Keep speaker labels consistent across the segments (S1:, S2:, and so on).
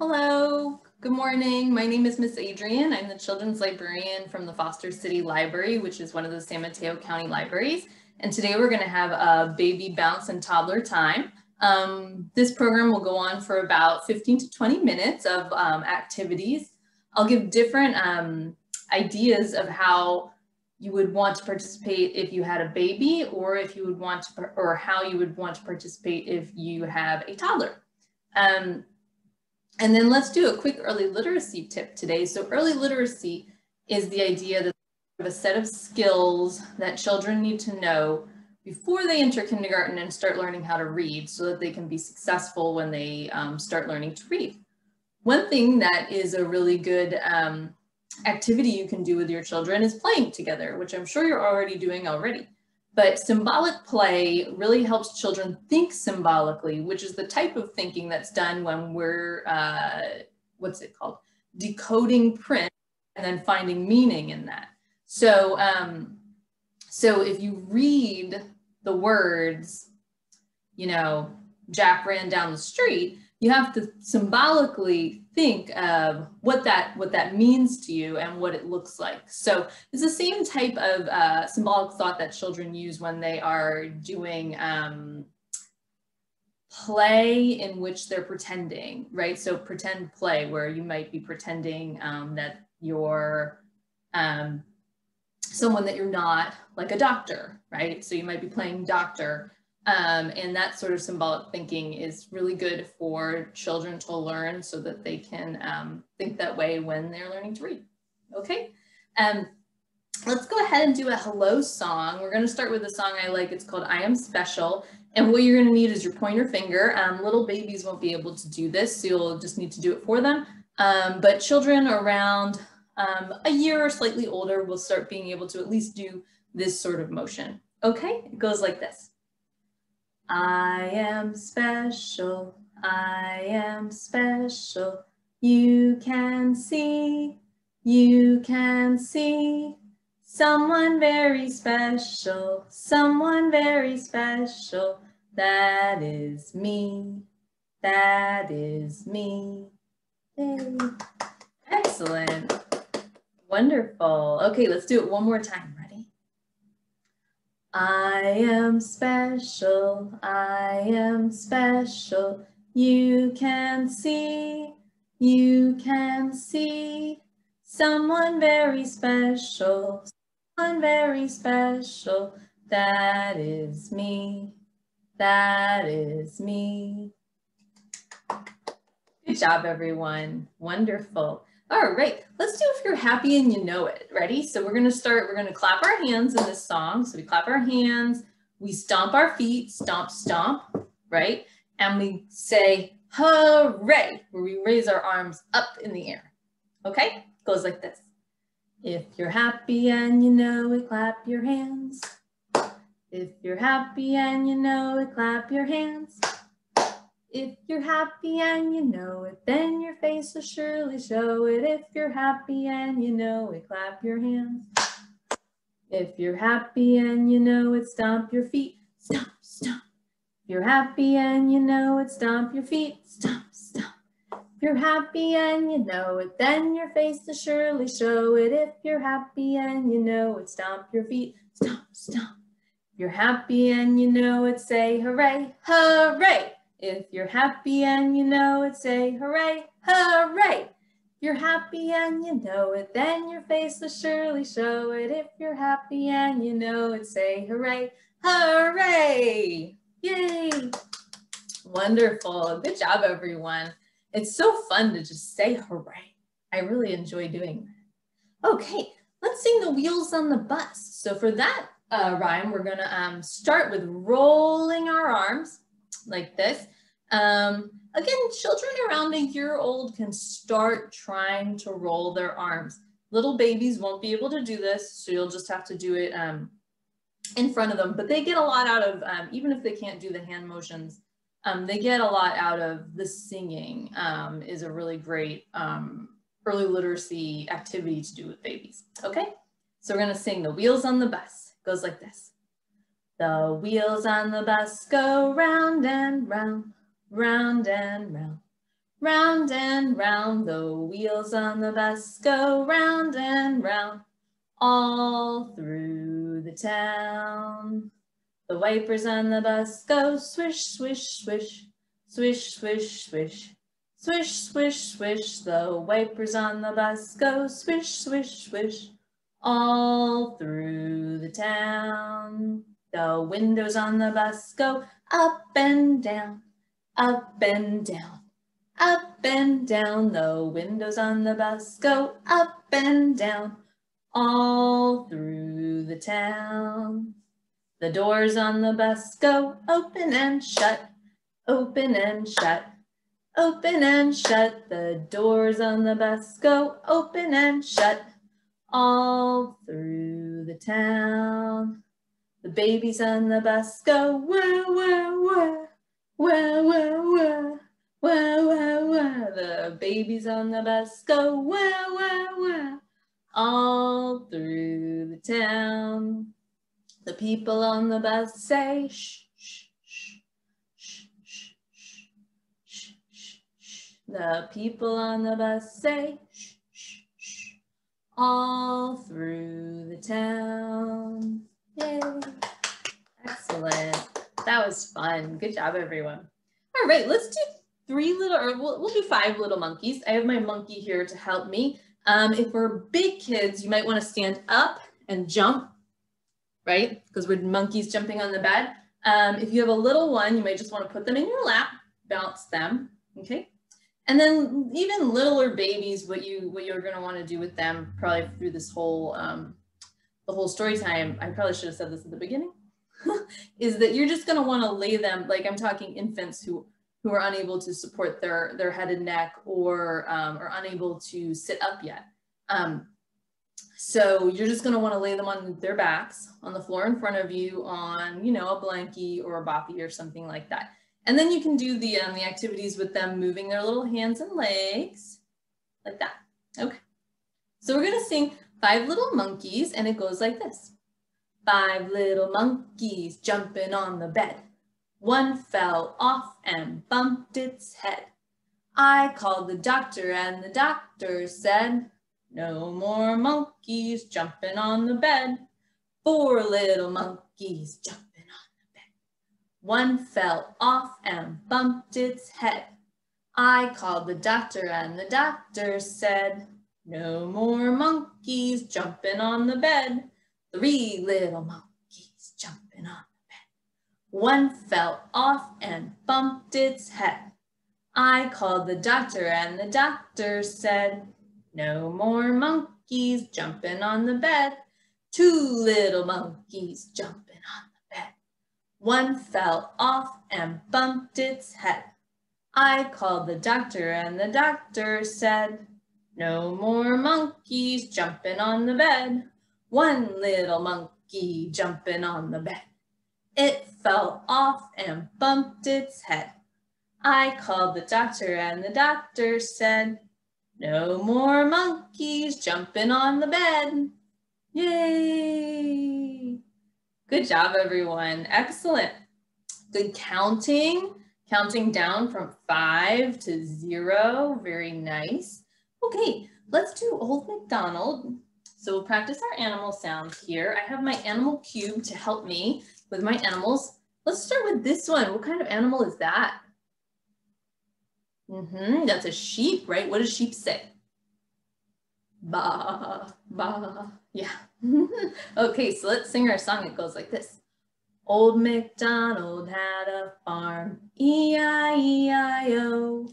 S1: Hello, good morning. My name is Miss Adrian. I'm the children's librarian from the Foster City Library, which is one of the San Mateo County libraries. And today we're going to have a baby bounce and toddler time. This program will go on for about 15 to 20 minutes of activities. I'll give different ideas of how you would want to participate if you had a baby, or if you would want to, or how you would want to participate if you have a toddler. And then let's do a quick early literacy tip today. So early literacy is the idea that we have a set of skills that children need to know before they enter kindergarten and start learning how to read, so that they can be successful when they start learning to read. One thing that is a really good activity you can do with your children is playing together, which I'm sure you're already doing already. But symbolic play really helps children think symbolically, which is the type of thinking that's done when we're, what's it called? Decoding print and then finding meaning in that. So, so if you read the words, you know, Jack ran down the street, you have to symbolically think of what that means to you and what it looks like. So it's the same type of symbolic thought that children use when they are doing play in which they're pretending, right? So pretend play, where you might be pretending that you're someone that you're not, like a doctor, right? So you might be playing doctor. And that sort of symbolic thinking is really good for children to learn, so that they can think that way when they're learning to read. Okay, let's go ahead and do a hello song. We're going to start with a song I like. It's called I Am Special. And what you're going to need is your pointer finger. Little babies won't be able to do this, so you'll just need to do it for them. But children around a year or slightly older will start being able to at least do this sort of motion. Okay, it goes like this. I am special, I am special, you can see, someone very special, that is me, Yay. Excellent, wonderful. Okay, let's do it one more time, ready? I am special, you can see, someone very special, that is me, Good job, everyone, wonderful. All right, let's do If You're Happy and You Know It. Ready? So we're going to clap our hands in this song. So we clap our hands, we stomp our feet, stomp, stomp, right? And we say, hooray, where we raise our arms up in the air. Okay? It goes like this. If you're happy and you know it, clap your hands. If you're happy and you know it, clap your hands. If you're happy and you know it, then your face will surely show it. If you're happy and you know it, clap your hands. If you're happy and you know it, stomp your feet, stomp, stomp. If you're happy and you know it, stomp your feet, stomp, stomp. If you're happy and you know it, then your face will surely show it. If you're happy and you know it, stomp your feet, stomp, stomp. If you're happy and you know it, say hooray, hooray. If you're happy and you know it, say hooray, hooray. If you're happy and you know it, then your face will surely show it. If you're happy and you know it, say hooray, hooray. Yay. Wonderful. Good job, everyone. It's so fun to just say hooray. I really enjoy doing that. Okay, let's sing The Wheels on the Bus. So for that rhyme, we're going to start with rolling our arms like this. Again, children around a year old can start trying to roll their arms. Little babies won't be able to do this, so you'll just have to do it in front of them. But they get a lot out of, even if they can't do the hand motions, they get a lot out of the singing. Is a really great early literacy activity to do with babies. Okay, so we're going to sing The Wheels on the Bus. It goes like this. The wheels on the bus go round and round, round and round. Round and round, the wheels on the bus go round and round, all through the town. The wipers on the bus go swish, swish, swish, swish, swish, swish, swish, swish, swish. The wipers on the bus go swish, swish, swish, all through the town. The windows on the bus go up and down, up and down, up and down. The windows on the bus go up and down, all through the town. The doors on the bus go open and shut, open and shut, open and shut. The doors on the bus go open and shut, all through the town. The babies on the bus go wah, wah, wah, wah, wah, wah, wah, wah, wah. The babies on the bus go wah, wah, wah, all through the town. The people on the bus say shh, shh, shh, shh, shh, shh, shh, shh, shh. The people on the bus say shh, shh, shh, all through the town. Yay! Excellent. That was fun. Good job, everyone. All right, let's do we'll do 5 little monkeys. I have my monkey here to help me. If we're big kids, you might want to stand up and jump, right? Because we're monkeys jumping on the bed. If you have a little one, you might just want to put them in your lap, bounce them, okay? And then even littler babies, what you're going to want to do with them, probably through this whole the whole story time, I probably should have said this at the beginning, is that you're just going to want to lay them, like I'm talking infants who are unable to support their head and neck or are unable to sit up yet. So you're just going to want to lay them on their backs on the floor in front of you on, you know, a blankie or a boppy or something like that. And then you can do the activities with them, moving their little hands and legs like that. Okay. So we're going to sing 5 Little Monkeys, and it goes like this. 5 little monkeys jumping on the bed. One fell off and bumped its head. I called the doctor and the doctor said, no more monkeys jumping on the bed. 4 little monkeys jumping on the bed. One fell off and bumped its head. I called the doctor and the doctor said, no more monkeys jumping on the bed. 3 little monkeys jumping on the bed. One fell off and bumped its head. I called the doctor and the doctor said, no more monkeys jumping on the bed. 2 little monkeys jumping on the bed. One fell off and bumped its head. I called the doctor and the doctor said, no more monkeys jumping on the bed. 1 little monkey jumping on the bed. It fell off and bumped its head. I called the doctor and the doctor said, no more monkeys jumping on the bed. Yay! Good job, everyone. Excellent. Good counting. Counting down from 5 to 0. Very nice. Okay, let's do Old Macdonald. So we'll practice our animal sounds here. I have my animal cube to help me with my animals. Let's start with this one. What kind of animal is that? That's a sheep, right? What does sheep say? Ba, ba, yeah. Okay, so let's sing our song. It goes like this. Old Macdonald had a farm, E-I-E-I-O.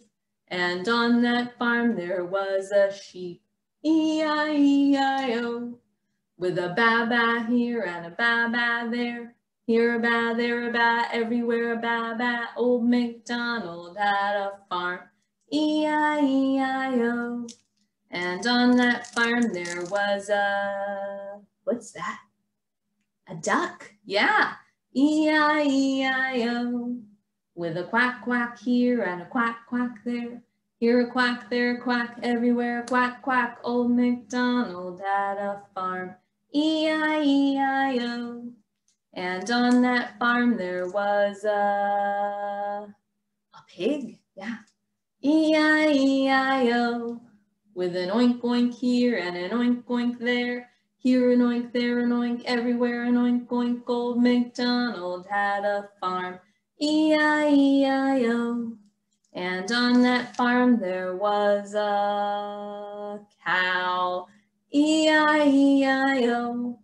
S1: And on that farm there was a sheep, E-I-E-I-O. With a ba-ba here and a ba-ba there. Here a ba, there a ba, everywhere a ba-ba. Old Macdonald had a farm, E-I-E-I-O. And on that farm there was a, what's that? A duck, yeah, E-I-E-I-O. With a quack, quack here and a quack, quack there. Here a quack, there a quack, everywhere a quack, quack. Old Macdonald had a farm, E-I-E-I-O. And on that farm there was a pig, yeah. E-I-E-I-O, with an oink oink here and an oink oink there. Here an oink, there an oink, everywhere an oink oink. Old Macdonald had a farm. E-I-E-I-O. And on that farm there was a cow. E-I-E-I-O.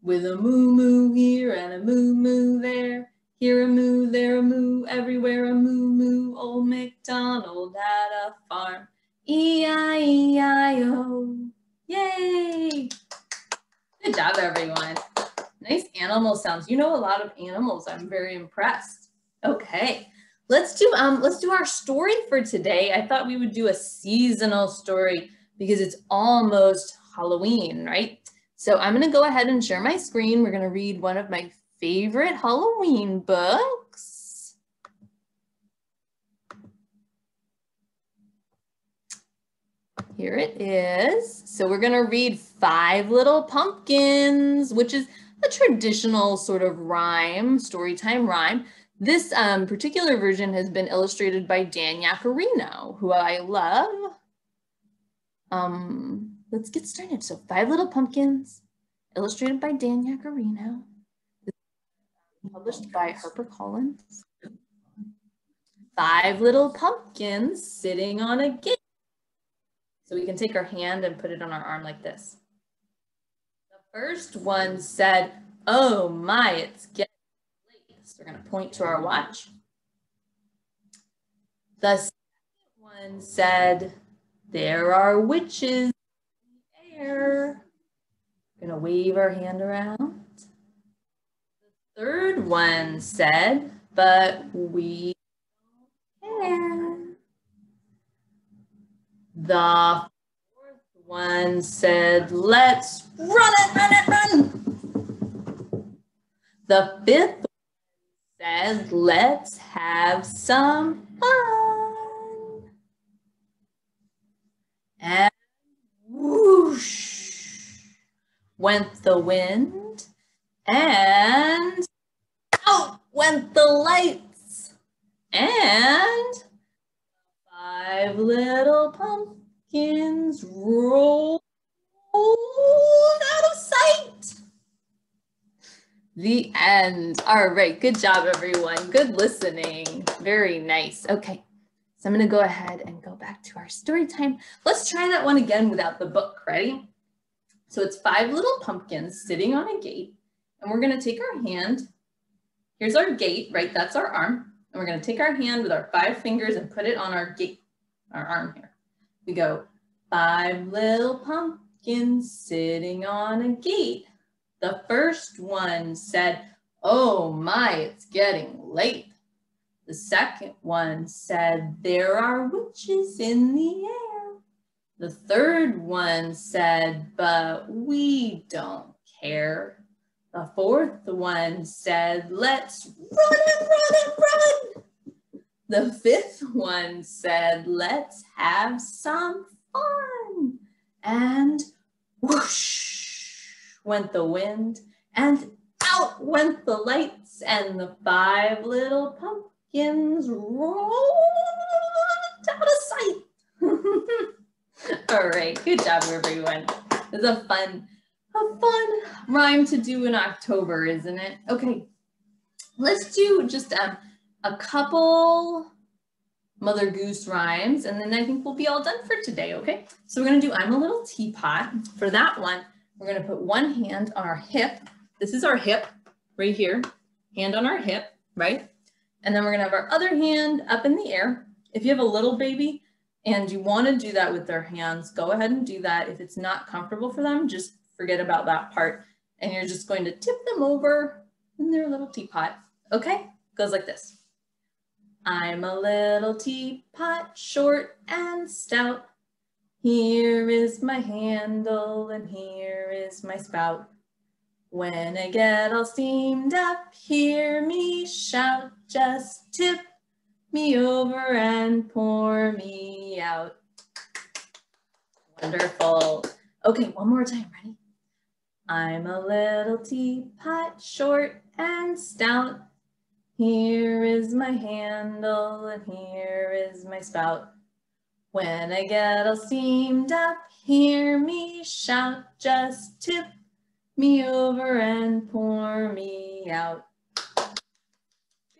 S1: With a moo moo here and a moo moo there. Here a moo, there a moo, everywhere a moo moo. Old Macdonald had a farm. E-I-E-I-O. Yay! Good job, everyone. Nice animal sounds. You know a lot of animals. I'm very impressed. Okay, let's do our story for today. I thought we would do a seasonal story because it's almost Halloween, right? So I'm going to go ahead and share my screen. We're going to read one of my favorite Halloween books. Here it is. So we're going to read 5 Little Pumpkins, which is a traditional sort of rhyme, storytime rhyme. This particular version has been illustrated by Dan Yacarino, who I love. Let's get started. So 5 Little Pumpkins, illustrated by Dan Yacarino, published by HarperCollins. 5 little pumpkins sitting on a gate. So we can take our hand and put it on our arm like this. The first one said, "Oh my, it's getting late." So we're going to point to our watch. The second one said, "There are witches in the air." We're going to wave our hand around. The third one said, "But we don't care." The fourth one said, "Let's run it, run it, run." The fifth one said, "Let's have some fun." And whoosh went the wind, and out went the lights, and 5 little pumpkins rolled out of sight. The end. All right, good job, everyone. Good listening. Very nice. Okay, so I'm going to go ahead and go back to our story time. Let's try that one again without the book. Ready? So it's 5 little pumpkins sitting on a gate, and we're going to take our hand. Here's our gate, right? That's our arm. And we're going to take our hand with our 5 fingers and put it on our gate, our arm here. We go, 5 little pumpkins sitting on a gate. The first one said, "Oh my, it's getting late." The second one said, "There are witches in the air." The third one said, "But we don't care." The fourth one said, "Let's run and run and run." The fifth one said, "Let's have some fun." And whoosh went the wind, and out went the lights, and the 5 little pumpkins rolled out of sight. All right, good job, everyone. It's a fun rhyme to do in October, isn't it? Okay, let's do just a couple Mother Goose rhymes, and then I think we'll be all done for today, okay? So we're gonna do I'm a Little Teapot. For that one, we're gonna put one hand on our hip. This is our hip right here, hand on our hip, right? And then we're gonna have our other hand up in the air. If you have a little baby and you wanna do that with their hands, go ahead and do that. If it's not comfortable for them, just forget about that part. And you're just going to tip them over in their little teapot, okay? Goes like this. I'm a little teapot, short and stout. Here is my handle and here is my spout. When I get all steamed up, hear me shout. Just tip me over and pour me out. Wonderful. Okay, one more time, ready? I'm a little teapot, short and stout. Here is my handle and here is my spout. When I get all steamed up, hear me shout, just tip me over and pour me out.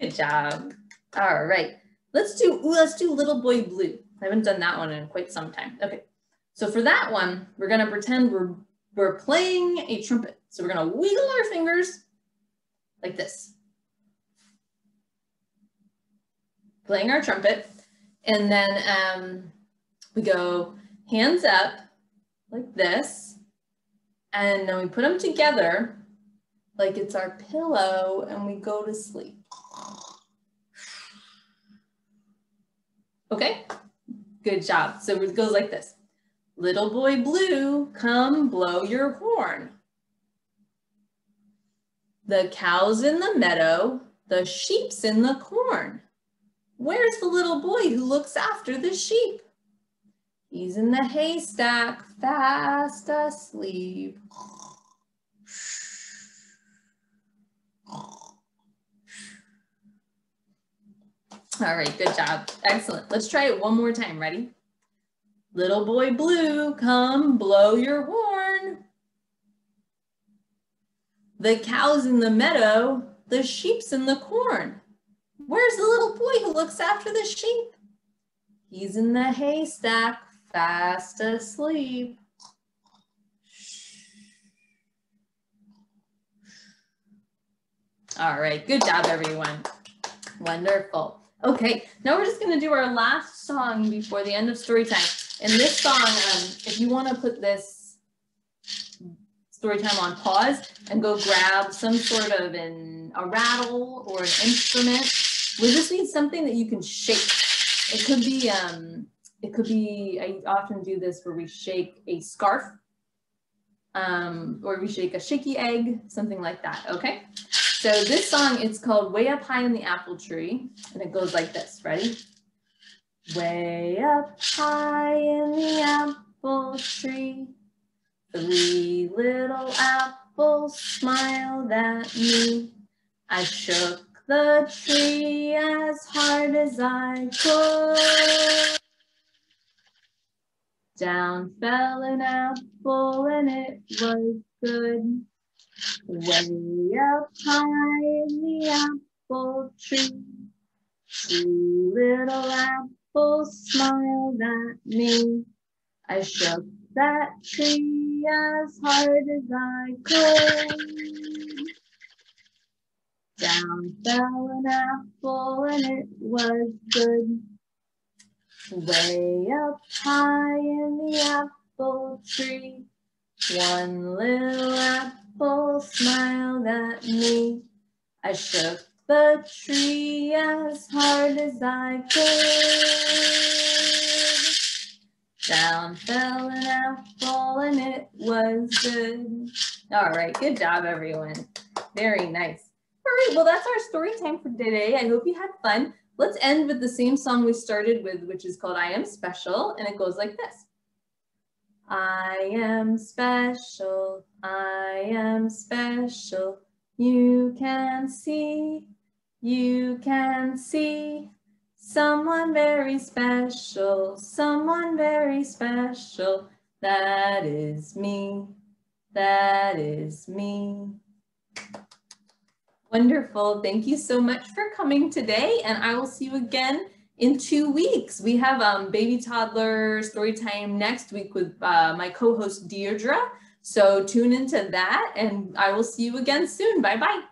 S1: Good job. All right, let's do Little Boy Blue. I haven't done that one in quite some time. Okay, so for that one, we're gonna pretend we're playing a trumpet. So we're gonna wiggle our fingers like this, playing our trumpet, and then we go hands up like this, and then we put them together like it's our pillow, and we go to sleep. Okay, good job. So it goes like this. Little boy blue, come blow your horn. The cow's in the meadow, the sheep's in the corn. Where's the little boy who looks after the sheep? He's in the haystack, fast asleep. All right, good job. Excellent. Let's try it one more time. Ready? Little boy blue, come blow your horn. The cow's in the meadow, the sheep's in the corn. Where's the little boy who looks after the sheep? He's in the haystack, fast asleep. All right, good job, everyone. Wonderful. Okay, now we're just gonna do our last song before the end of story time. And this song, if you wanna put this story time on pause and go grab some sort of a rattle or an instrument, we just need something that you can shake. It could be, I often do this where we shake a scarf, or we shake a shaky egg, something like that, okay? So this song, it's called Way Up High in the Apple Tree, and it goes like this, ready? Way up high in the apple tree, 3 little apples smiled at me. I shook the tree as hard as I could. Down fell an apple and it was good. Way up high in the apple tree, 2 little apples smiled at me. I shook that tree as hard as I could. Down fell an apple and it was good. Way up high in the apple tree, 1 little apple smiled at me. I shook the tree as hard as I could. Down fell an apple and it was good. All right, good job, everyone. Very nice. All right, well, that's our story time for today. I hope you had fun. Let's end with the same song we started with, which is called I Am Special, and it goes like this. I am special, I am special. You can see someone very special, someone very special. That is me, that is me. Wonderful. Thank you so much for coming today, and I will see you again in 2 weeks. We have baby toddler story time next week with my co-host Deirdre. So tune into that, and I will see you again soon. Bye-bye.